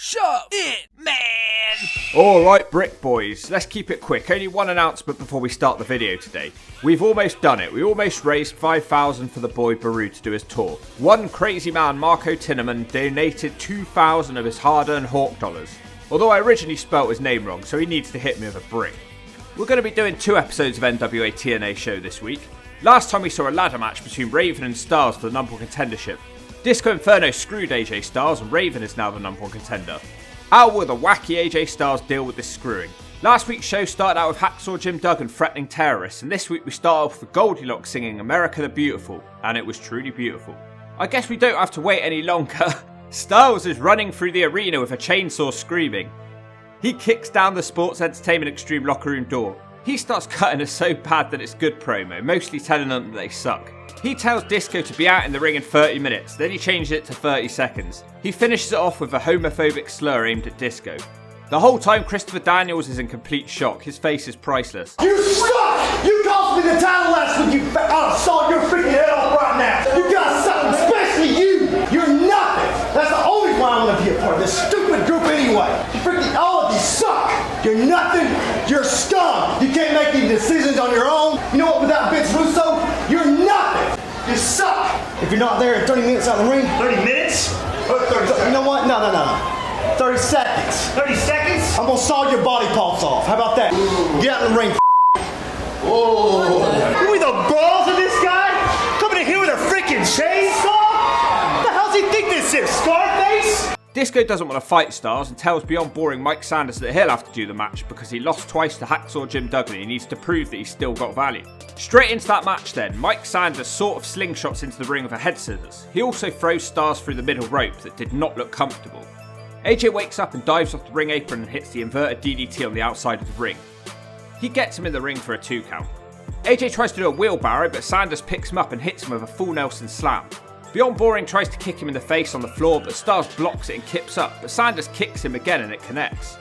Shove it, man! Alright, Brick Boys, let's keep it quick. Only one announcement before we start the video today. We've almost done it. We almost raised $5,000 for the boy Baru to do his tour. One crazy man, Marco Tinnerman, donated $2,000 of his hard-earned Hawk dollars. Although I originally spelt his name wrong, so he needs to hit me with a brick. We're going to be doing 2 episodes of NWA TNA show this week. Last time we saw a ladder match between Raven and Styles for the number 1 contendership. Disco Inferno screwed AJ Styles and Raven is now the number 1 contender. How will the wacky AJ Styles deal with this screwing? Last week's show started out with Hacksaw Jim Duggan threatening terrorists, and this week we start off with Goldilocks singing America the Beautiful, and it was truly beautiful. I guess we don't have to wait any longer. Styles is running through the arena with a chainsaw screaming. He kicks down the Sports Entertainment Extreme locker room door. He starts cutting us so bad that it's good promo, mostly telling them that they suck. He tells Disco to be out in the ring in 30 minutes, then he changes it to 30 seconds. He finishes it off with a homophobic slur aimed at Disco. The whole time Christopher Daniels is in complete shock, his face is priceless. You suck! You cost me the title last week, I'll saw your freaking head off right now! You guys suck, especially you! You're nothing! That's the only reason I want to be a part of this stupid group anyway! Freaking all of you suck! You're nothing! You're scum! You can't make any decisions on your own! You know what, without Vince Russo, you're nothing! You suck! If you're not there in 30 minutes out of the ring... 30 minutes? 30 you know what? No. 30 seconds. 30 seconds? I'm gonna saw your body parts off. How about that? Get out in the ring, Oh. You mean the balls of this guy? Coming in here with a freaking chainsaw? What the hell does he think this is, Scarface? Disco doesn't want to fight Styles and tells Beyond Boring Mike Sanders that he'll have to do the match because he lost twice to Hacksaw Jim Duggan and he needs to prove that he's still got value. Straight into that match then, Mike Sanders sort of slingshots into the ring with a head scissors. He also throws Styles through the middle rope that did not look comfortable. AJ wakes up and dives off the ring apron and hits the inverted DDT on the outside of the ring. He gets him in the ring for a 2 count. AJ tries to do a wheelbarrow, but Sanders picks him up and hits him with a full Nelson slam. Beyond Boring tries to kick him in the face on the floor, but Styles blocks it and kips up, but Sanders kicks him again and it connects.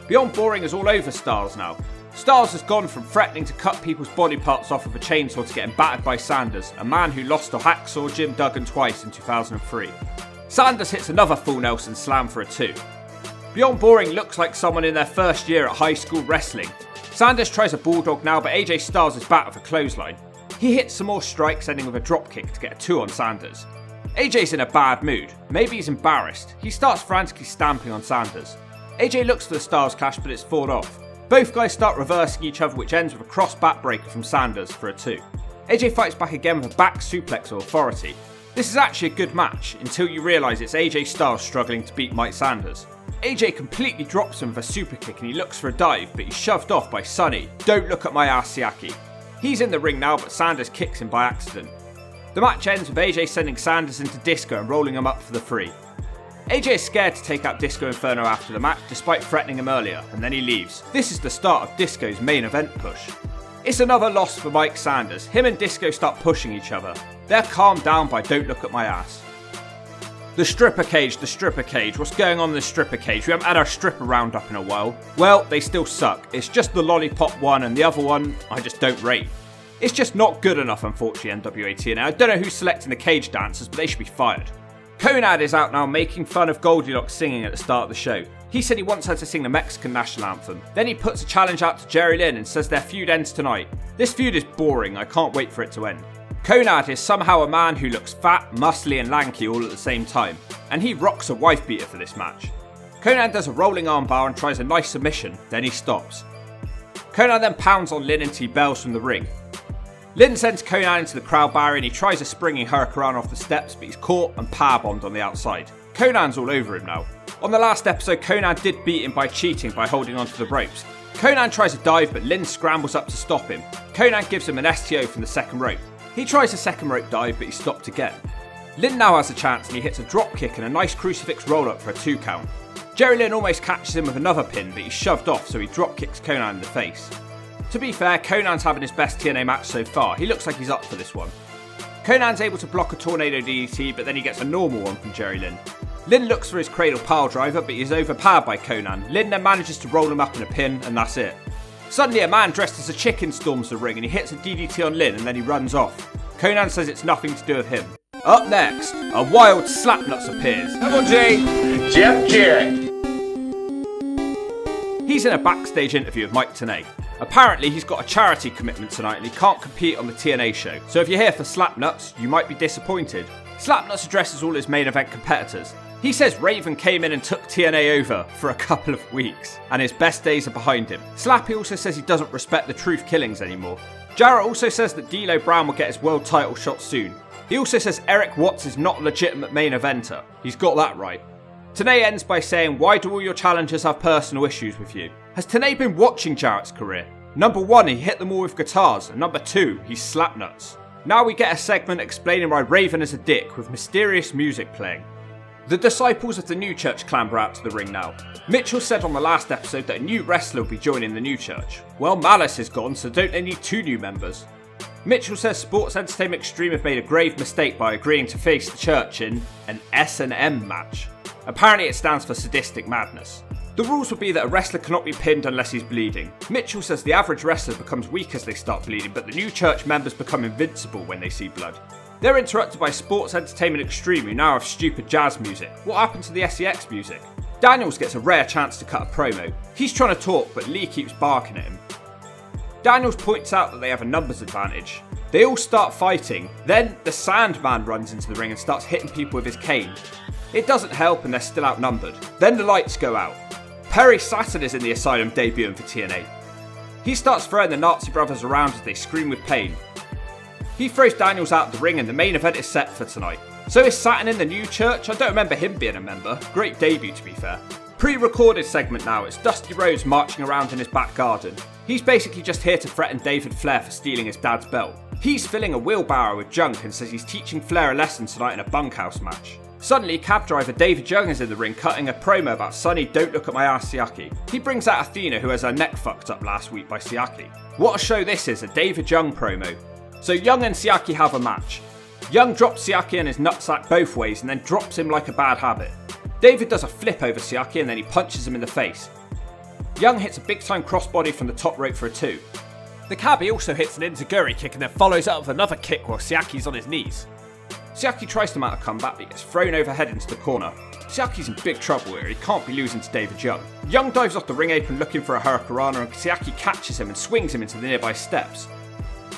Beyond Boring is all over Styles now. Styles has gone from threatening to cut people's body parts off with a chainsaw to getting battered by Sanders, a man who lost to Hacksaw Jim Duggan twice in 2003. Sanders hits another full Nelson slam for a 2. Beyond Boring looks like someone in their first year at high school wrestling. Sanders tries a bulldog now, but AJ Styles is back with a clothesline. He hits some more strikes, ending with a dropkick to get a 2 on Sanders. AJ's in a bad mood. Maybe he's embarrassed. He starts frantically stamping on Sanders. AJ looks for the Styles clash, but it's fought off. Both guys start reversing each other, which ends with a cross backbreaker from Sanders for a 2. AJ fights back again with a back suplex of authority. This is actually a good match, until you realise it's AJ Styles struggling to beat Mike Sanders. AJ completely drops him with a super kick and he looks for a dive, but he's shoved off by Sonny. Don't look at my ass, Siaki. He's in the ring now, but Sanders kicks him by accident. The match ends with AJ sending Sanders into Disco and rolling him up for the 3. AJ is scared to take out Disco Inferno after the match, despite threatening him earlier, and then he leaves. This is the start of Disco's main event push. It's another loss for Mike Sanders. Him and Disco start pushing each other. They're calmed down by Don't Look at My Ass. The stripper cage. What's going on in the stripper cage? We haven't had our stripper roundup in a while. Well, they still suck. It's just the lollipop one and the other one I just don't rate. It's just not good enough, unfortunately, NWA TNA. I don't know who's selecting the cage dancers, but they should be fired. Conrad is out now making fun of Goldilocks singing at the start of the show. He said he wants her to sing the Mexican national anthem. Then he puts a challenge out to Jerry Lynn and says their feud ends tonight. This feud is boring, I can't wait for it to end. Conrad is somehow a man who looks fat, muscly and lanky all at the same time, and he rocks a wife beater for this match. Conrad does a rolling armbar and tries a nice submission, then he stops. Conrad then pounds on Lynn until he bails from the ring. Lynn sends Conrad into the crowd barrier and he tries a springing hurricane off the steps, but he's caught and powerbombed on the outside. Conan's all over him now. On the last episode, Conan did beat him by cheating by holding onto the ropes. Conan tries a dive, but Lynn scrambles up to stop him. Conan gives him an STO from the second rope. He tries a second rope dive, but he's stopped again. Lynn now has a chance and he hits a drop kick and a nice crucifix roll up for a 2 count. Jerry Lynn almost catches him with another pin, but he's shoved off, so he drop kicks Conan in the face. To be fair, Conan's having his best TNA match so far. He looks like he's up for this one. Conan's able to block a tornado DDT, but then he gets a normal one from Jerry Lynn. Lynn looks for his cradle pile driver, but he's overpowered by Conan. Lynn then manages to roll him up in a pin, and that's it. Suddenly a man dressed as a chicken storms the ring and he hits a DDT on Lynn and then he runs off. Conan says it's nothing to do with him. Up next, a wild Slapnuts appears. Double J, Jeff Jarrett. He's in a backstage interview with Mike Tenay. Apparently he's got a charity commitment tonight and he can't compete on the TNA show, so if you're here for Slapnuts, you might be disappointed. Slapnuts addresses all his main event competitors. He says Raven came in and took TNA over for a couple of weeks, and his best days are behind him. Slappy also says he doesn't respect the Truth Killings anymore. Jarrett also says that D'Lo Brown will get his world title shot soon. He also says Eric Watts is not a legitimate main eventer. He's got that right. Tenay ends by saying, why do all your challengers have personal issues with you? Has Tenay been watching Jarrett's career? Number 1, he hit them all with guitars, and number 2, he's slapnuts. Now we get a segment explaining why Raven is a dick with mysterious music playing. The disciples of the New Church clamber out to the ring now. Mitchell said on the last episode that a new wrestler will be joining the New Church. Well, Malice is gone, so don't they need 2 new members? Mitchell says Sports Entertainment Extreme have made a grave mistake by agreeing to face the church in an S&M match. Apparently it stands for sadistic madness. The rules will be that a wrestler cannot be pinned unless he's bleeding. Mitchell says the average wrestler becomes weak as they start bleeding, but the New Church members become invincible when they see blood. They're interrupted by Sports Entertainment Extreme, who now have stupid jazz music. What happened to the SEX music? Daniels gets a rare chance to cut a promo. He's trying to talk, but Lee keeps barking at him. Daniels points out that they have a numbers advantage. They all start fighting, then the Sandman runs into the ring and starts hitting people with his cane. It doesn't help and they're still outnumbered. Then the lights go out. Perry Saturn is in the asylum debuting for TNA. He starts throwing the Nazi brothers around as they scream with pain. He throws Daniels out of the ring and the main event is set for tonight. So is Saturn in the New Church? I don't remember him being a member. Great debut to be fair. Pre-recorded segment now, it's Dusty Rhodes marching around in his back garden. He's basically just here to threaten David Flair for stealing his dad's belt. He's filling a wheelbarrow with junk and says he's teaching Flair a lesson tonight in a bunkhouse match. Suddenly, cab driver David Young is in the ring cutting a promo about Sonny, don't look at my ass, Siaki. He brings out Athena, who has her neck fucked up last week by Siaki. What a show this is, a David Young promo. So Young and Siaki have a match. Young drops Siaki and his nutsack both ways and then drops him like a bad habit. David does a flip over Siaki and then he punches him in the face. Young hits a big time crossbody from the top rope for a 2. The cabbie also hits an enziguri kick and then follows up with another kick while Siaki's on his knees. Siaki tries to mount a comeback but he gets thrown overhead into the corner. Siaki's in big trouble here, he can't be losing to David Young. Young dives off the ring apron looking for a hurricanrana and Siaki catches him and swings him into the nearby steps.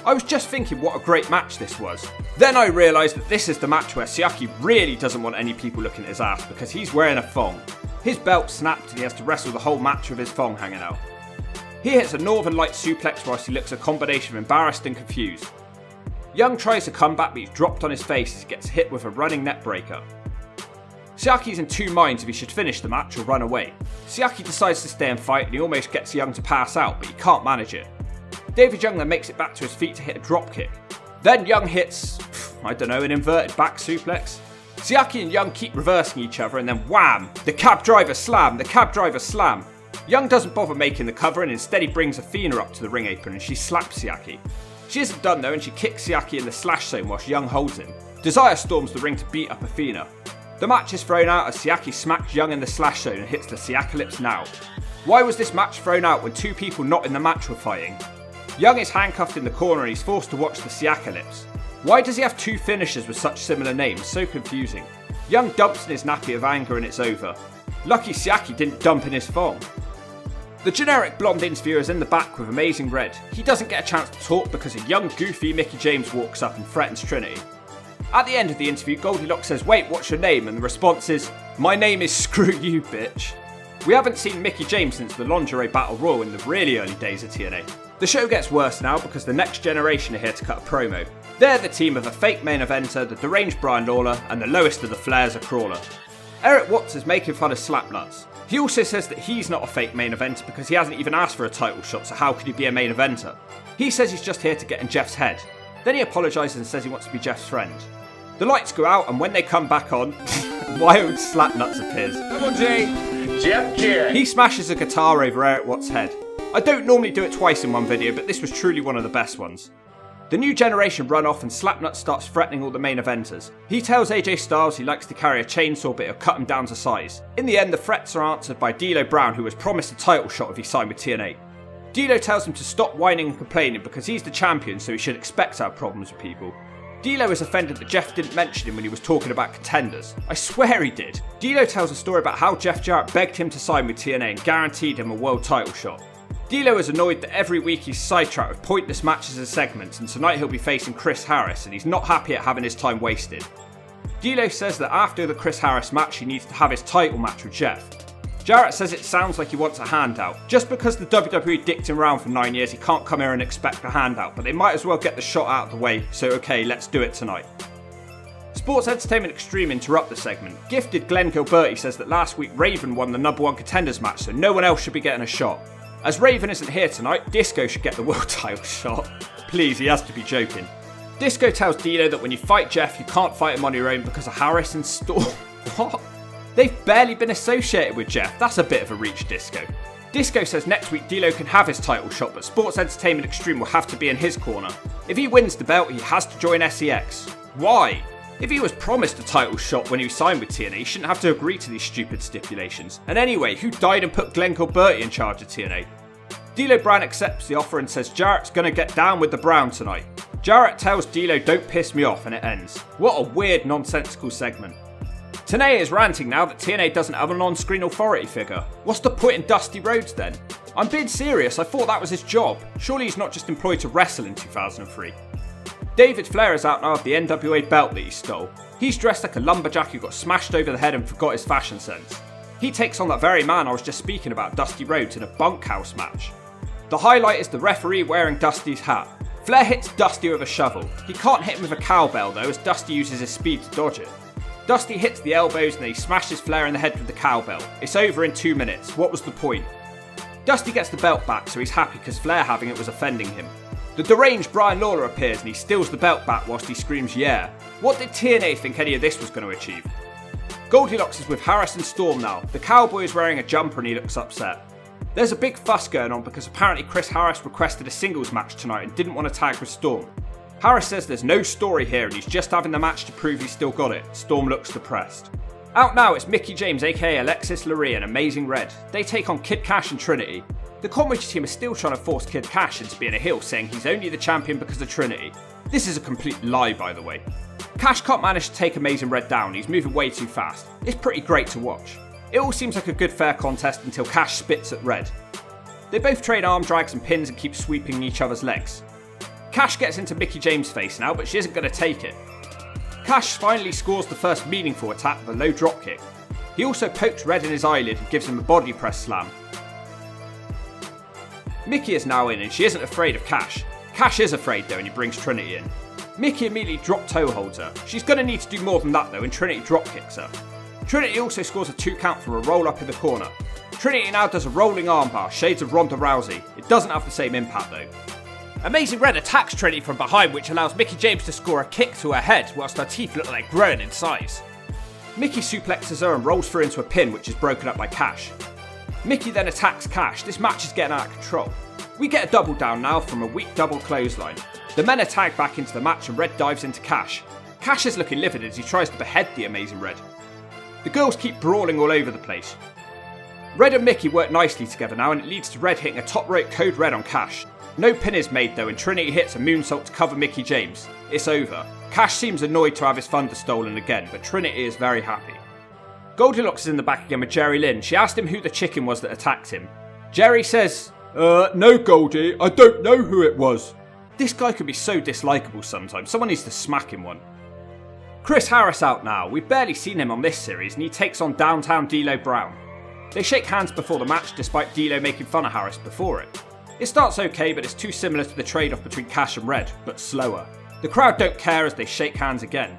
I was just thinking what a great match this was. Then I realised that this is the match where Siaki really doesn't want any people looking at his ass because he's wearing a thong. His belt snapped and he has to wrestle the whole match with his thong hanging out. He hits a Northern Light suplex whilst he looks a combination of embarrassed and confused. Young tries to come back but he's dropped on his face as he gets hit with a running neck breaker. Siaki's in 2 minds if he should finish the match or run away. Siaki decides to stay and fight and he almost gets Young to pass out but he can't manage it. David Young then makes it back to his feet to hit a drop kick. Then Young hits, an inverted back suplex. Siaki and Young keep reversing each other and then wham! The cab driver slam! Young doesn't bother making the cover and instead he brings Athena up to the ring apron and she slaps Siaki. She isn't done though and she kicks Siaki in the slash zone whilst Young holds him. Desire storms the ring to beat up Athena. The match is thrown out as Siaki smacks Young in the slash zone and hits the Siakalypse now. Why was this match thrown out when 2 people not in the match were fighting? Young is handcuffed in the corner and he's forced to watch the Siakalypse. Why does he have 2 finishers with such similar names? So confusing. Young dumps in his nappy of anger and it's over. Lucky Siaki didn't dump in his thong. The generic blonde interviewer is in the back with Amazing Red. He doesn't get a chance to talk because a young goofy Mickey James walks up and threatens Trinity. At the end of the interview, Goldilocks says, "Wait, what's your name?" And the response is, "My name is Screw You, bitch." We haven't seen Mickey James since the Lingerie Battle Royal in the really early days of TNA. The show gets worse now because the Next Generation are here to cut a promo. They're the team of a fake main eventer, the deranged Brian Lawler, and the lowest of the Flairs, a crawler. Eric Watts is making fun of Slapnuts. He also says that he's not a fake main eventer because he hasn't even asked for a title shot, so how could he be a main eventer? He says he's just here to get in Jeff's head. Then he apologises and says he wants to be Jeff's friend. The lights go out and when they come back on, wild Slapnuts appears. Double J, Jeff Jarrett. He smashes a guitar over Eric Watts' head. I don't normally do it twice in one video, but this was truly one of the best ones. The New Generation run off and Slapnuts starts threatening all the main eventers. He tells AJ Styles he likes to carry a chainsaw but he'll cut him down to size. In the end, the threats are answered by D'Lo Brown, who was promised a title shot if he signed with TNA. D'Lo tells him to stop whining and complaining because he's the champion, so he should expect to have problems with people. D'Lo is offended that Jeff didn't mention him when he was talking about contenders. I swear he did. D'Lo tells a story about how Jeff Jarrett begged him to sign with TNA and guaranteed him a world title shot. D'Lo is annoyed that every week he's sidetracked with pointless matches and segments, and tonight he'll be facing Chris Harris, and he's not happy at having his time wasted. D'Lo says that after the Chris Harris match he needs to have his title match with Jeff. Jarrett says it sounds like he wants a handout. Just because the WWE dicked him around for 9 years, he can't come here and expect a handout, but they might as well get the shot out of the way, so okay, let's do it tonight. Sports Entertainment Extreme interrupt the segment. Gifted Glenn Gilberti says that last week Raven won the number 1 contenders match, so no one else should be getting a shot. As Raven isn't here tonight, Disco should get the world title shot. Please, he has to be joking. Disco tells D'Lo that when you fight Jeff, you can't fight him on your own because of Harris and Storm. What? They've barely been associated with Jeff. That's a bit of a reach, Disco. Disco says next week D'Lo can have his title shot, but Sports Entertainment Extreme will have to be in his corner. If he wins the belt, he has to join SEX. Why? If he was promised a title shot when he signed with TNA, he shouldn't have to agree to these stupid stipulations. And anyway, who died and put Glenn Gilberti in charge of TNA? D'Lo Brown accepts the offer and says Jarrett's gonna get down with the Brown tonight. Jarrett tells D'Lo don't piss me off and it ends. What a weird, nonsensical segment. TNA is ranting now that TNA doesn't have an on-screen authority figure. What's the point in Dusty Rhodes then? I'm being serious, I thought that was his job. Surely he's not just employed to wrestle in 2003. David Flair is out now with the NWA belt that he stole. He's dressed like a lumberjack who got smashed over the head and forgot his fashion sense. He takes on that very man I was just speaking about, Dusty Rhodes, in a bunkhouse match. The highlight is the referee wearing Dusty's hat. Flair hits Dusty with a shovel. He can't hit him with a cowbell though, as Dusty uses his speed to dodge it. Dusty hits the elbows and then he smashes Flair in the head with the cowbell. It's over in 2 minutes. What was the point? Dusty gets the belt back, so he's happy because Flair having it was offending him. The deranged Brian Lawler appears and he steals the belt back whilst he screams yeah. What did TNA think any of this was going to achieve? Goldilocks is with Harris and Storm now. The cowboy is wearing a jumper and he looks upset. There's a big fuss going on because apparently Chris Harris requested a singles match tonight and didn't want to tag with Storm. Harris says there's no story here and he's just having the match to prove he's still got it. Storm looks depressed. Out now, it's Mickie James aka Alexis Lurie and Amazing Red. They take on Kid Cash and Trinity. The comedy team is still trying to force Kid Cash into being a heel, saying he's only the champion because of Trinity. This is a complete lie, by the way. Cash can't manage to take Amazing Red down, he's moving way too fast. It's pretty great to watch. It all seems like a good fair contest until Cash spits at Red. They both trade arm drags and pins and keep sweeping each other's legs. Cash gets into Mickie James' face now, but she isn't going to take it. Cash finally scores the first meaningful attack with a low dropkick. He also pokes Red in his eyelid and gives him a body press slam. Mickie is now in and she isn't afraid of Cash. Cash is afraid though and he brings Trinity in. Mickie immediately drop toe holds her. She's going to need to do more than that though and Trinity drop kicks her. Trinity also scores a 2 count from a roll up in the corner. Trinity now does a rolling armbar, shades of Ronda Rousey. It doesn't have the same impact though. Amazing Red attacks Trinity from behind, which allows Mickie James to score a kick to her head whilst her teeth look like growing in size. Mickie suplexes her and rolls through into a pin, which is broken up by Cash. Mickie then attacks Cash. This match is getting out of control. We get a double down now from a weak double clothesline. The men are tagged back into the match and Red dives into Cash. Cash is looking livid as he tries to behead the Amazing Red. The girls keep brawling all over the place. Red and Mickie work nicely together now and it leads to Red hitting a top rope code red on Cash. No pin is made though and Trinity hits a moonsault to cover Mickie James. It's over. Cash seems annoyed to have his thunder stolen again, but Trinity is very happy. Goldilocks is in the back again with Jerry Lynn. She asked him who the chicken was that attacked him. Jerry says, no Goldie, I don't know who it was. This guy could be so dislikable sometimes, someone needs to smack him one. Chris Harris out now. We've barely seen him on this series and he takes on Downtown D'Lo Brown. They shake hands before the match despite D'Lo making fun of Harris before it. It starts okay, but it's too similar to the trade-off between Cash and Red, but slower. The crowd don't care as they shake hands again.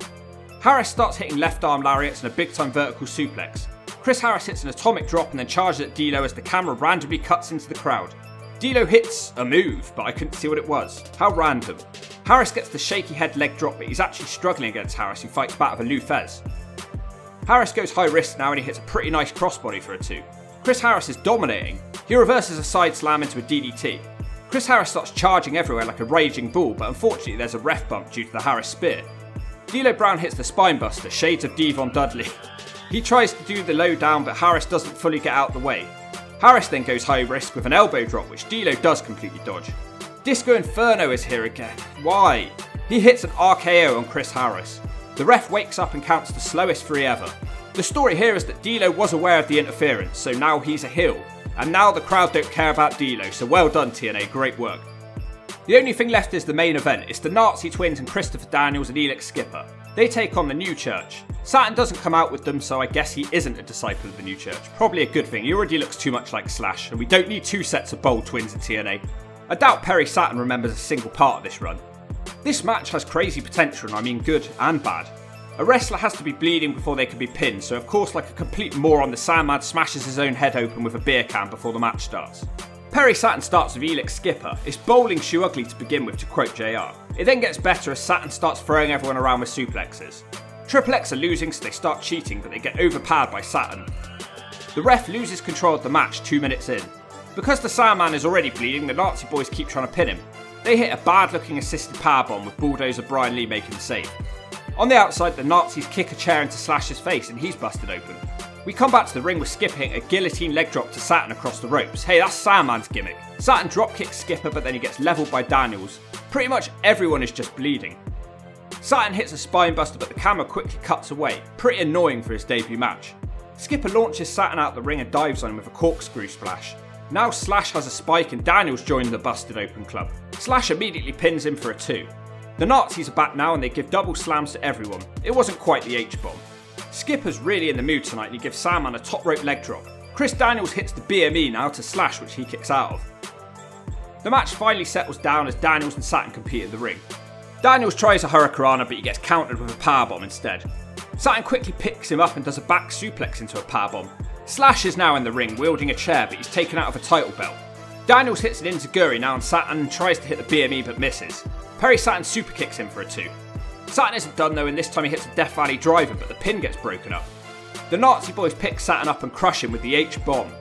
Harris starts hitting left arm lariats and a big time vertical suplex. Chris Harris hits an atomic drop and then charges at D'Lo as the camera randomly cuts into the crowd. D'Lo hits a move, but I couldn't see what it was. How random. Harris gets the shaky head leg drop, but he's actually struggling against Harris, who fights back with a Lou Fez. Harris goes high risk now and he hits a pretty nice crossbody for a 2. Chris Harris is dominating. He reverses a side slam into a DDT. Chris Harris starts charging everywhere like a raging bull, but unfortunately there's a ref bump due to the Harris spear. D'Lo Brown hits the spinebuster, shades of Devon Dudley. He tries to do the low down, but Harris doesn't fully get out the way. Harris then goes high risk with an elbow drop, which D'Lo does completely dodge. Disco Inferno is here again. Why? He hits an RKO on Chris Harris. The ref wakes up and counts the slowest 3 ever. The story here is that D'Lo was aware of the interference, so now he's a heel. And now the crowd don't care about D'Lo, so well done TNA, great work. The only thing left is the main event. It's the Nazi twins and Christopher Daniels and Elix Skipper. They take on the New Church. Saturn doesn't come out with them, so I guess he isn't a disciple of the New Church. Probably a good thing, he already looks too much like Slash, and we don't need 2 sets of bold twins in TNA. I doubt Perry Saturn remembers a single part of this run. This match has crazy potential, and I mean good and bad. A wrestler has to be bleeding before they can be pinned, so of course like a complete moron the Sandman smashes his own head open with a beer can before the match starts. Perry Saturn starts with Elix Skipper. It's bowling shoe ugly to begin with, to quote JR. It then gets better as Saturn starts throwing everyone around with suplexes. Triple X are losing, so they start cheating, but they get overpowered by Saturn. The ref loses control of the match 2 minutes in. Because the Sandman is already bleeding, the Nazi boys keep trying to pin him. They hit a bad looking assisted powerbomb with Bulldozer Brian Lee making the save. On the outside, the Nazis kick a chair into Slash's face and he's busted open. We come back to the ring with Skipper hitting a guillotine leg drop to Saturn across the ropes. Hey, that's Sandman's gimmick. Saturn drop kicks Skipper, but then he gets leveled by Daniels. Pretty much everyone is just bleeding. Saturn hits a spine buster, but the camera quickly cuts away. Pretty annoying for his debut match. Skipper launches Saturn out the ring and dives on him with a corkscrew splash. Now Slash has a spike and Daniels joins the busted open club. Slash immediately pins him for a 2. The Nazis are back now and they give double slams to everyone. It wasn't quite the H-bomb. Skipper's really in the mood tonight and he gives Sandman a top rope leg drop. Chris Daniels hits the BME now to Slash, which he kicks out of. The match finally settles down as Daniels and Saturn compete in the ring. Daniels tries a Hurricanrana, but he gets countered with a powerbomb instead. Saturn quickly picks him up and does a back suplex into a powerbomb. Slash is now in the ring wielding a chair, but he's taken out of a title belt. Daniels hits an enziguri now on Saturn and tries to hit the BME but misses. Perry Saturn super kicks him for a 2. Saturn isn't done though, and this time he hits a Death Valley driver, but the pin gets broken up. The Nazi boys pick Saturn up and crush him with the H-bomb.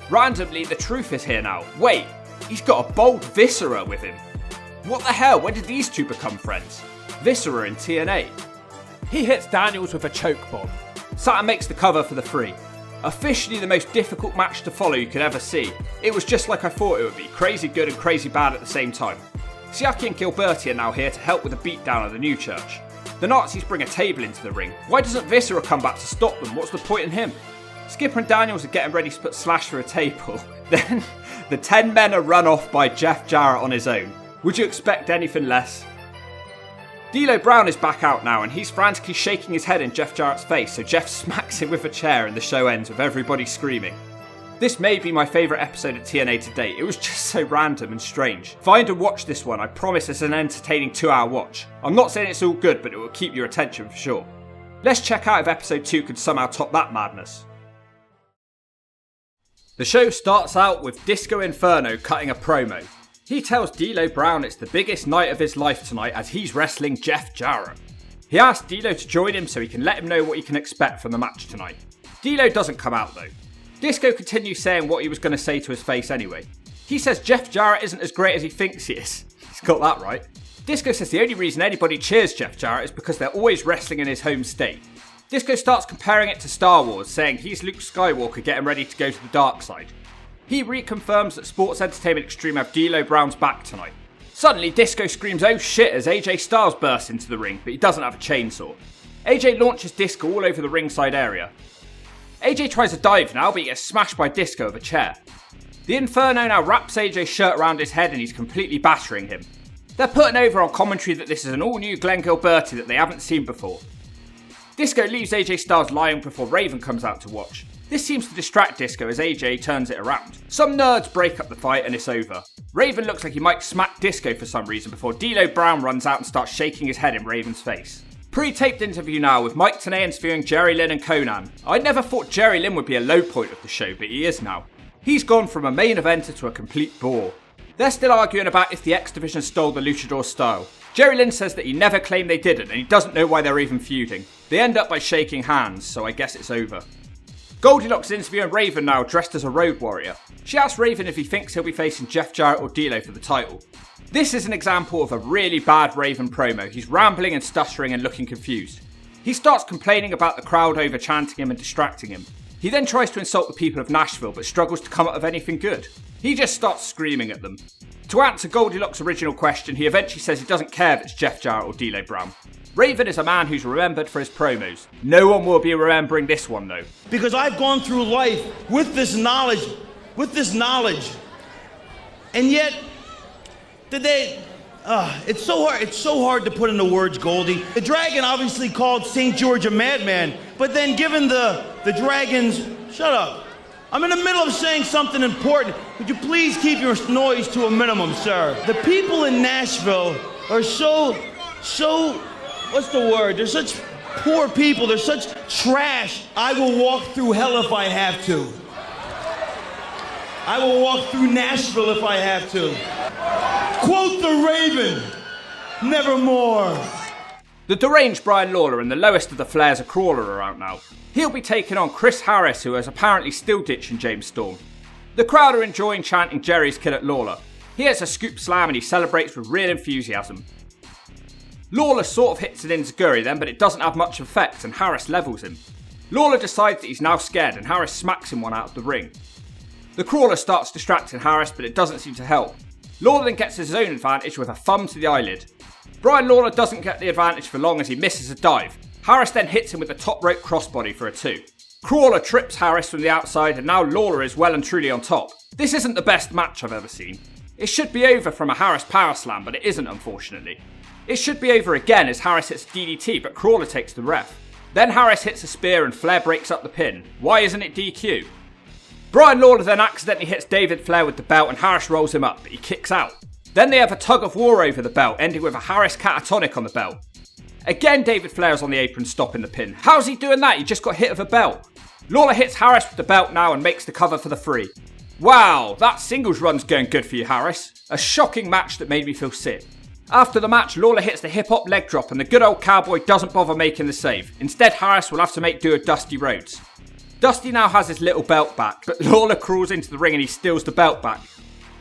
Randomly, the truth is here now. Wait, he's got a bold Viscera with him. What the hell, when did these two become friends? Viscera in TNA. He hits Daniels with a choke bomb. Saturn makes the cover for the 3. Officially the most difficult match to follow you could ever see. It was just like I thought it would be, crazy good and crazy bad at the same time. Siaki and Gilberti are now here to help with the beatdown of the New Church. The Nazis bring a table into the ring. Why doesn't Viscera come back to stop them? What's the point in him? Skipper and Daniels are getting ready to put Slash through a table. Then the 10 men are run off by Jeff Jarrett on his own. Would you expect anything less? D'Lo Brown is back out now and he's frantically shaking his head in Jeff Jarrett's face, so Jeff smacks him with a chair and the show ends with everybody screaming. This may be my favourite episode of TNA to date. It was just so random and strange. Find and watch this one. I promise it's an entertaining 2-hour watch. I'm not saying it's all good, but it will keep your attention for sure. Let's check out if episode 2 could somehow top that madness. The show starts out with Disco Inferno cutting a promo. He tells D'Lo Brown it's the biggest night of his life tonight as he's wrestling Jeff Jarrett. He asks D'Lo to join him so he can let him know what he can expect from the match tonight. D'Lo doesn't come out though. Disco continues saying what he was going to say to his face anyway. He says Jeff Jarrett isn't as great as he thinks he is. He's got that right. Disco says the only reason anybody cheers Jeff Jarrett is because they're always wrestling in his home state. Disco starts comparing it to Star Wars, saying he's Luke Skywalker getting ready to go to the dark side. He reconfirms that Sports Entertainment Extreme have D'Lo Brown's back tonight. Suddenly, Disco screams "oh shit" as AJ Styles bursts into the ring, but he doesn't have a chainsaw. AJ launches Disco all over the ringside area. AJ tries to dive now, but he gets smashed by Disco with a chair. The Inferno now wraps AJ's shirt around his head and he's completely battering him. They're putting over on commentary that this is an all-new Glenn Gilberti that they haven't seen before. Disco leaves AJ Styles lying before Raven comes out to watch. This seems to distract Disco as AJ turns it around. Some nerds break up the fight and it's over. Raven looks like he might smack Disco for some reason before D'Lo Brown runs out and starts shaking his head in Raven's face. Pre-taped interview now with Mike Tenay interviewing Jerry Lynn and Conan. I never thought Jerry Lynn would be a low point of the show, but he is now. He's gone from a main eventer to a complete bore. They're still arguing about if the X Division stole the Luchador style. Jerry Lynn says that he never claimed they didn't and he doesn't know why they're even feuding. They end up by shaking hands, so I guess it's over. Goldilocks is interviewing Raven now dressed as a road warrior. She asks Raven if he thinks he'll be facing Jeff Jarrett or D'Lo for the title. This is an example of a really bad Raven promo. He's rambling and stuttering and looking confused. He starts complaining about the crowd over chanting him and distracting him. He then tries to insult the people of Nashville but struggles to come up with anything good. He just starts screaming at them. To answer Goldilocks' original question, he eventually says he doesn't care if it's Jeff Jarrett or D'Lo Brown. Raven is a man who's remembered for his promos. No one will be remembering this one though. Because I've gone through life with this knowledge, and yet, it's so hard to put into words, Goldie. The Dragon obviously called St. George a madman, but then given the Dragon's, shut up. I'm in the middle of saying something important. Would you please keep your noise to a minimum, sir? The people in Nashville are so, what's the word? They're such poor people. They're such trash. I will walk through hell if I have to. I will walk through Nashville if I have to. Quote the Raven, nevermore. The deranged Brian Lawler and the lowest of the Flairs, a Crawler, are out now. He'll be taking on Chris Harris, who is apparently still ditching James Storm. The crowd are enjoying chanting Jerry's kid at Lawler. He hits a scoop slam and he celebrates with real enthusiasm. Lawler sort of hits an enziguri then, but it doesn't have much effect and Harris levels him. Lawler decides that he's now scared and Harris smacks him one out of the ring. The Crawler starts distracting Harris, but it doesn't seem to help. Lawler then gets his own advantage with a thumb to the eyelid. Brian Lawler doesn't get the advantage for long as he misses a dive. Harris then hits him with the top rope crossbody for a 2. Crawler trips Harris from the outside and now Lawler is well and truly on top. This isn't the best match I've ever seen. It should be over from a Harris power slam, but it isn't, unfortunately. It should be over again as Harris hits DDT, but Crawler takes the ref. Then Harris hits a spear and Flair breaks up the pin. Why isn't it DQ? Brian Lawler then accidentally hits David Flair with the belt and Harris rolls him up, but he kicks out. Then they have a tug of war over the belt, ending with a Harris catatonic on the belt. Again, David Flair's on the apron stopping the pin. How's he doing that? He just got hit with a belt. Lawler hits Harris with the belt now and makes the cover for the 3. Wow, that singles run's going good for you, Harris. A shocking match that made me feel sick. After the match, Lawler hits the hip-hop leg drop and the good old cowboy doesn't bother making the save. Instead, Harris will have to make do with Dusty Rhodes. Dusty now has his little belt back, but Lawler crawls into the ring and he steals the belt back.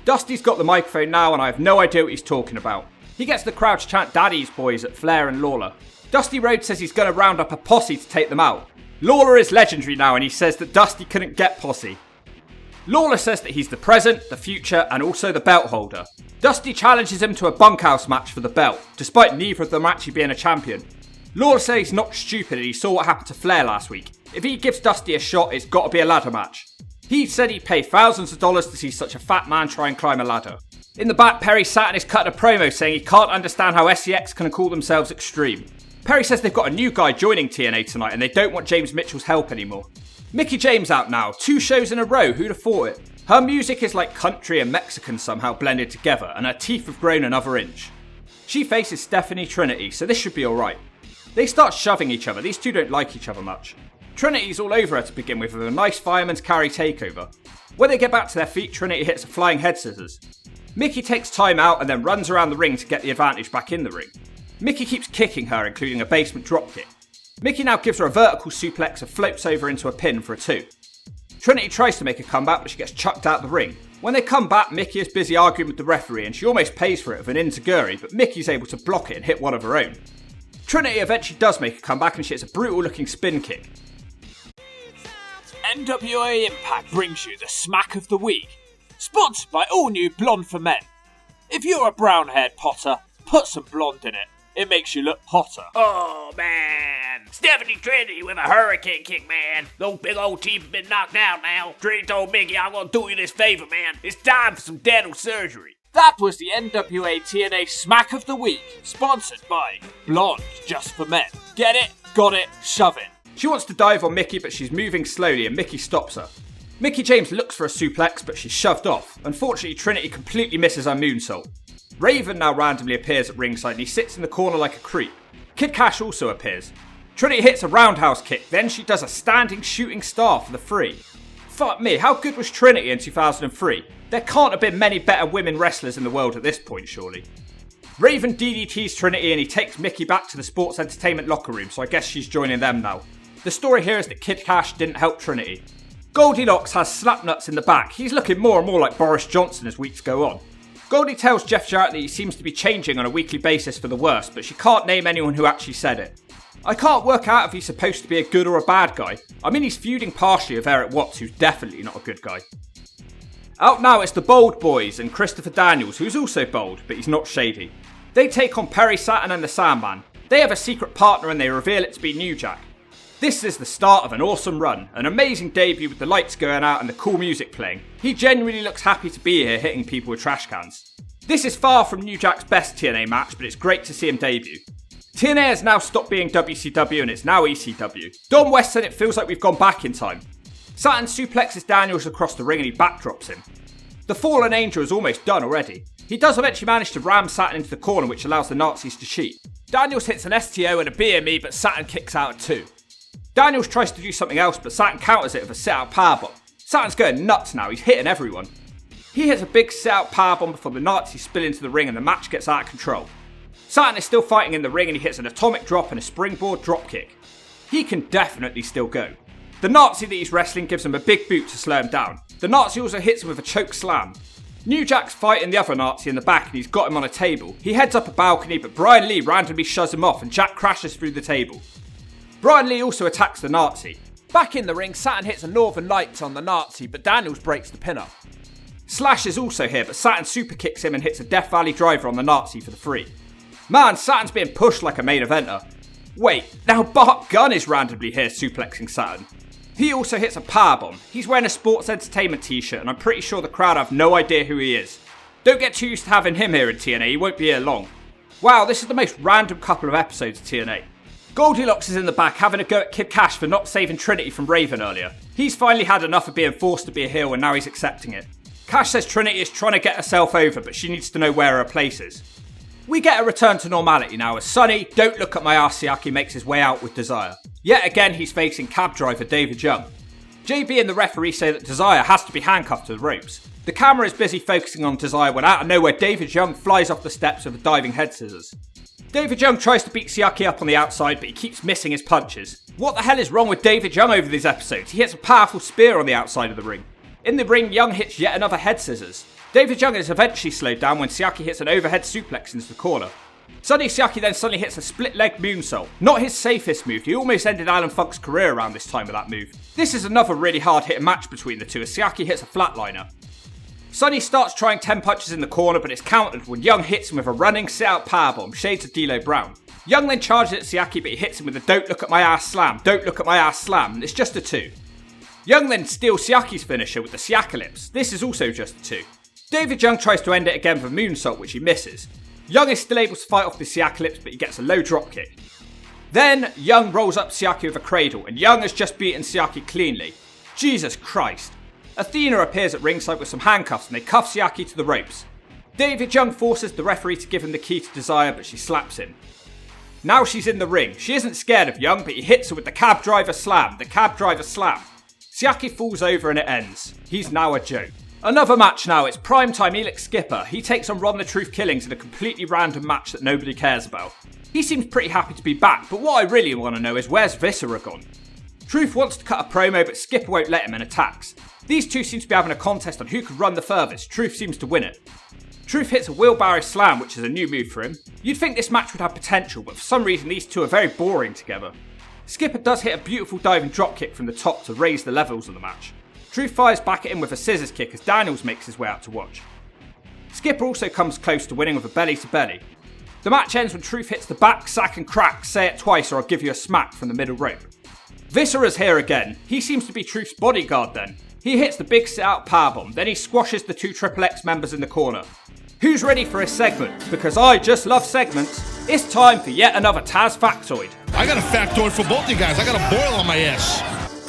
Dusty's got the microphone now and I have no idea what he's talking about. He gets the crowd to chant Daddy's Boys at Flair and Lawler. Dusty Rhodes says he's going to round up a posse to take them out. Lawler is legendary now and he says that Dusty couldn't get posse. Lawler says that he's the present, the future and also the belt holder. Dusty challenges him to a bunkhouse match for the belt, despite neither of them actually being a champion. Lawler says he's not stupid and he saw what happened to Flair last week. If he gives Dusty a shot, it's got to be a ladder match. He said he'd pay thousands of dollars to see such a fat man try and climb a ladder. In the back, Perry Saturn is cutting a promo saying he can't understand how SEX can call themselves extreme. Perry says they've got a new guy joining TNA tonight and they don't want James Mitchell's help anymore. Mickie James out now, 2 shows in a row, who'd have thought it? Her music is like country and Mexican somehow blended together and her teeth have grown another inch. She faces Stephanie Trinity, so this should be alright. They start shoving each other, these two don't like each other much. Trinity's all over her to begin with a nice fireman's carry takeover. When they get back to their feet, Trinity hits a flying head scissors. Mickie takes time out and then runs around the ring to get the advantage back in the ring. Mickie keeps kicking her, including a basement dropkick. Mickie now gives her a vertical suplex and floats over into a pin for a 2. Trinity tries to make a comeback, but she gets chucked out the ring. When they come back, Mickie is busy arguing with the referee and she almost pays for it with an enziguri, but Mickey's able to block it and hit one of her own. Trinity eventually does make a comeback and she hits a brutal looking spin kick. NWA Impact brings you the Smack of the Week, sponsored by all new Blonde for Men. If you're a brown-haired Potter, put some blonde in it. It makes you look hotter. Oh, man. Stephanie Trinity with a hurricane kick, man. Those big old teeth have been knocked out now. Trinity told Mickie, I'm going to do you this favor, man. It's time for some dental surgery. That was the NWA TNA Smack of the Week, sponsored by Blonde Just for Men. Get it, got it, shove it. She wants to dive on Mickie, but she's moving slowly and Mickie stops her. Mickie James looks for a suplex, but she's shoved off. Unfortunately, Trinity completely misses her moonsault. Raven now randomly appears at ringside and he sits in the corner like a creep. Kid Cash also appears. Trinity hits a roundhouse kick, then she does a standing shooting star for the 3. Fuck me, how good was Trinity in 2003? There can't have been many better women wrestlers in the world at this point, surely. Raven DDTs Trinity and he takes Mickie back to the sports entertainment locker room, so I guess she's joining them now. The story here is that Kid Cash didn't help Trinity. Goldilocks has Slapnuts in the back. He's looking more and more like Boris Johnson as weeks go on. Goldie tells Jeff Jarrett that he seems to be changing on a weekly basis for the worse, but she can't name anyone who actually said it. I can't work out if he's supposed to be a good or a bad guy. I mean, he's feuding partially with Eric Watts, who's definitely not a good guy. Out now it's the Bold Boys and Christopher Daniels, who's also bold, but he's not shady. They take on Perry Saturn and the Sandman. They have a secret partner and they reveal it to be New Jack. This is the start of an awesome run, an amazing debut with the lights going out and the cool music playing. He genuinely looks happy to be here hitting people with trash cans. This is far from New Jack's best TNA match, but it's great to see him debut. TNA has now stopped being WCW and it's now ECW. Don West said it feels like we've gone back in time. Saturn suplexes Daniels across the ring and he backdrops him. The Fallen Angel is almost done already. He does eventually manage to ram Saturn into the corner, which allows the Nazis to cheat. Daniels hits an STO and a BME, but Saturn kicks out at 2. Daniels tries to do something else, but Saturn counters it with a sit-out powerbomb. Saturn's going nuts now, he's hitting everyone. He hits a big sit-out powerbomb before the Nazis spill into the ring and the match gets out of control. Saturn is still fighting in the ring and he hits an atomic drop and a springboard dropkick. He can definitely still go. The Nazi that he's wrestling gives him a big boot to slow him down. The Nazi also hits him with a choke slam. New Jack's fighting the other Nazi in the back and he's got him on a table. He heads up a balcony, but Brian Lee randomly shoves him off and Jack crashes through the table. Brian Lee also attacks the Nazi. Back in the ring, Saturn hits a Northern Lights on the Nazi, but Daniels breaks the pin up. Slash is also here, but Saturn super kicks him and hits a Death Valley driver on the Nazi for the 3. Man, Saturn's being pushed like a main eventer. Wait, now Bart Gunn is randomly here suplexing Saturn. He also hits a powerbomb. He's wearing a Sports Entertainment t-shirt and I'm pretty sure the crowd have no idea who he is. Don't get too used to having him here in TNA, he won't be here long. Wow, this is the most random couple of episodes of TNA. Goldilocks is in the back having a go at Kid Cash for not saving Trinity from Raven earlier. He's finally had enough of being forced to be a heel and now he's accepting it. Cash says Trinity is trying to get herself over, but she needs to know where her place is. We get a return to normality now as Sonny, Don't Look at My Ass Siaki, makes his way out with Desire. Yet again he's facing cab driver David Young. JB and the referee say that Desire has to be handcuffed to the ropes. The camera is busy focusing on Desire when out of nowhere David Young flies off the steps with a diving head scissors. David Young tries to beat Siaki up on the outside, but he keeps missing his punches. What the hell is wrong with David Young over these episodes? He hits a powerful spear on the outside of the ring. In the ring, Young hits yet another head scissors. David Young is eventually slowed down when Siaki hits an overhead suplex into the corner. Sonny Siaki then suddenly hits a split leg moonsault. Not his safest move, he almost ended Alan Funk's career around this time with that move. This is another really hard hitting match between the two as Siaki hits a flatliner. Sonny starts trying 10 punches in the corner, but it's countered when Young hits him with a running sit-out powerbomb, shades of D'Lo Brown. Young then charges at Siaki, but he hits him with a Don't Look at My Ass Slam, Don't Look at My Ass Slam, and it's just a 2. Young then steals Siaki's finisher with the Siakalypse. This is also just a 2. David Young tries to end it again with a moonsault, which he misses. Young is still able to fight off the Siakalypse, but he gets a low dropkick. Then, Young rolls up Siaki with a cradle, and Young has just beaten Siaki cleanly. Jesus Christ. Athena appears at ringside with some handcuffs, and they cuff Siaki to the ropes. David Young forces the referee to give him the key to Desire, but she slaps him. Now she's in the ring. She isn't scared of Young, but he hits her with the cab driver slam, Siaki falls over and it ends. He's now a joke. Another match now, it's primetime Elix Skipper. He takes on Ron the Truth Killings in a completely random match that nobody cares about. He seems pretty happy to be back, but what I really want to know is where's Viscera gone? Truth wants to cut a promo, but Skipper won't let him and attacks. These two seem to be having a contest on who could run the furthest. Truth seems to win it. Truth hits a wheelbarrow slam, which is a new move for him. You'd think this match would have potential, but for some reason these two are very boring together. Skipper does hit a beautiful diving dropkick from the top to raise the levels of the match. Truth fires back at him with a scissors kick as Daniels makes his way out to watch. Skipper also comes close to winning with a belly to belly. The match ends when Truth hits the back, sack and crack, say it twice or I'll give you a smack from the middle rope. Viscera's here again. He seems to be Truth's bodyguard then. He hits the big sit-out powerbomb, then he squashes the two XXX members in the corner. Who's ready for a segment? Because I just love segments. It's time for yet another Taz factoid. I got a factoid for both you guys. I got a boil on my ass.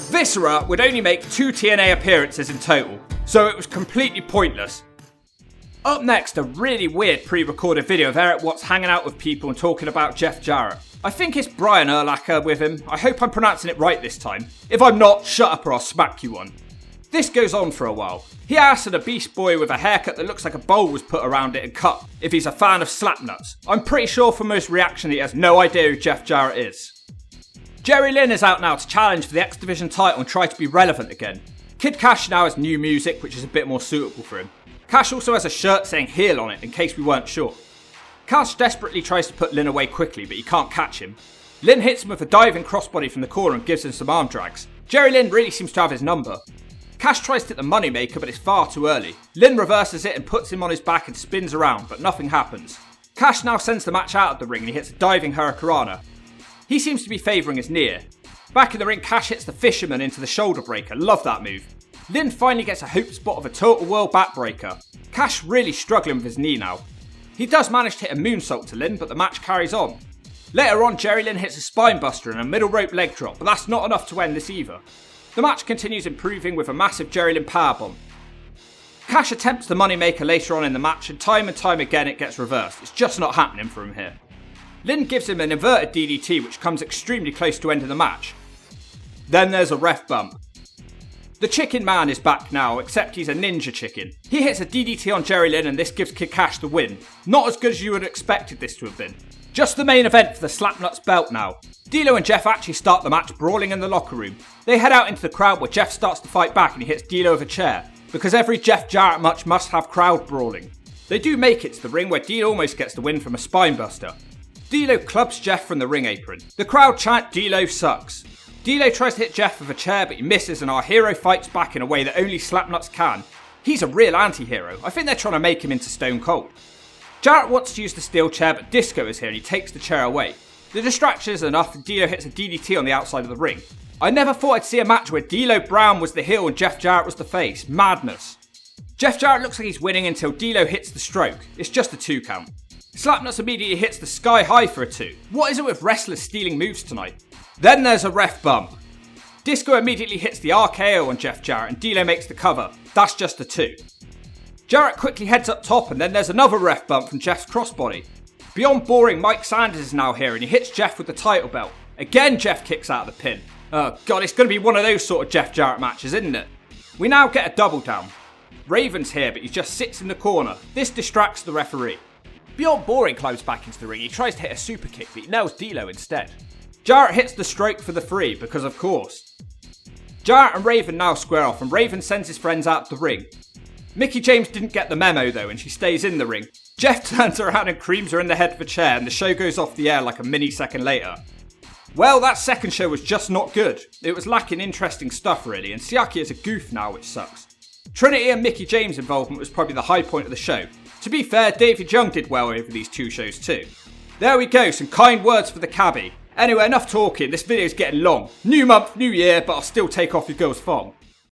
Viscera would only make 2 TNA appearances in total, so it was completely pointless. Up next, a really weird pre-recorded video of Eric Watts hanging out with people and talking about Jeff Jarrett. I think it's Brian Urlacher with him. I hope I'm pronouncing it right this time. If I'm not, shut up or I'll smack you one. This goes on for a while. He asks a Beast Boy with a haircut that looks like a bowl was put around it and cut if he's a fan of Slapnuts. I'm pretty sure from most reaction he has no idea who Jeff Jarrett is. Jerry Lynn is out now to challenge for the X Division title and try to be relevant again. Kid Cash now has new music, which is a bit more suitable for him. Cash also has a shirt saying heel on it in case we weren't sure. Cash desperately tries to put Lynn away quickly, but he can't catch him. Lynn hits him with a diving crossbody from the corner and gives him some arm drags. Jerry Lynn really seems to have his number. Cash tries to hit the moneymaker, but it's far too early. Lynn reverses it and puts him on his back and spins around, but nothing happens. Cash now sends the match out of the ring and he hits a diving hurricanrana. He seems to be favouring his knee. Back in the ring, Cash hits the fisherman into the shoulder breaker. Love that move. Lynn finally gets a hope spot of a total world backbreaker. Cash really struggling with his knee now. He does manage to hit a moonsault to Lynn, but the match carries on. Later on, Jerry Lynn hits a spinebuster and a middle rope leg drop, but that's not enough to end this either. The match continues improving with a massive Jerry Lynn powerbomb. Cash attempts the moneymaker later on in the match, and time again it gets reversed. It's just not happening for him here. Lynn gives him an inverted DDT, which comes extremely close to ending the match. Then there's a ref bump. The Chicken Man is back now, except he's a ninja chicken. He hits a DDT on Jerry Lynn and this gives Kid Cash the win. Not as good as you would have expected this to have been. Just the main event for the Slapnuts belt now. D'Lo and Jeff actually start the match brawling in the locker room. They head out into the crowd where Jeff starts to fight back and he hits D'Lo with a chair, because every Jeff Jarrett match must have crowd brawling. They do make it to the ring where D'Lo almost gets the win from a spinebuster. D'Lo clubs Jeff from the ring apron. The crowd chant D'Lo sucks. D'Lo tries to hit Jeff with a chair but he misses and our hero fights back in a way that only Slapnuts can. He's a real anti-hero. I think they're trying to make him into Stone Cold. Jarrett wants to use the steel chair but Disco is here and he takes the chair away. The distraction is enough and D'Lo hits a DDT on the outside of the ring. I never thought I'd see a match where D'Lo Brown was the heel and Jeff Jarrett was the face. Madness. Jeff Jarrett looks like he's winning until D'Lo hits the stroke. It's just a 2 count. Slapnuts immediately hits the sky high for a 2. What is it with wrestlers stealing moves tonight? Then there's a ref bump. Disco immediately hits the RKO on Jeff Jarrett and D'Lo makes the cover. That's just a 2. Jarrett quickly heads up top and then there's another ref bump from Jeff's crossbody. Beyond boring, Mike Sanders is now here and he hits Jeff with the title belt. Again, Jeff kicks out of the pin. Oh god, it's going to be one of those sort of Jeff Jarrett matches, isn't it? We now get a double down. Raven's here, but he just sits in the corner. This distracts the referee. Beyond boring climbs back into the ring. He tries to hit a super kick, but he nails D'Lo instead. Jarrett hits the stroke for the 3, because of course. Jarrett and Raven now square off, and Raven sends his friends out the ring. Mickie James didn't get the memo though, and she stays in the ring. Jeff turns around and creams her in the head of a chair, and the show goes off the air like a mini-second later. Well, that second show was just not good. It was lacking interesting stuff really, and Siaki is a goof now, which sucks. Trinity and Mickie James' involvement was probably the high point of the show. To be fair, David Young did well over these 2 shows too. There we go, some kind words for the cabbie. Anyway, enough talking, this video's getting long. New month, new year, but I'll still take off your girl's thong.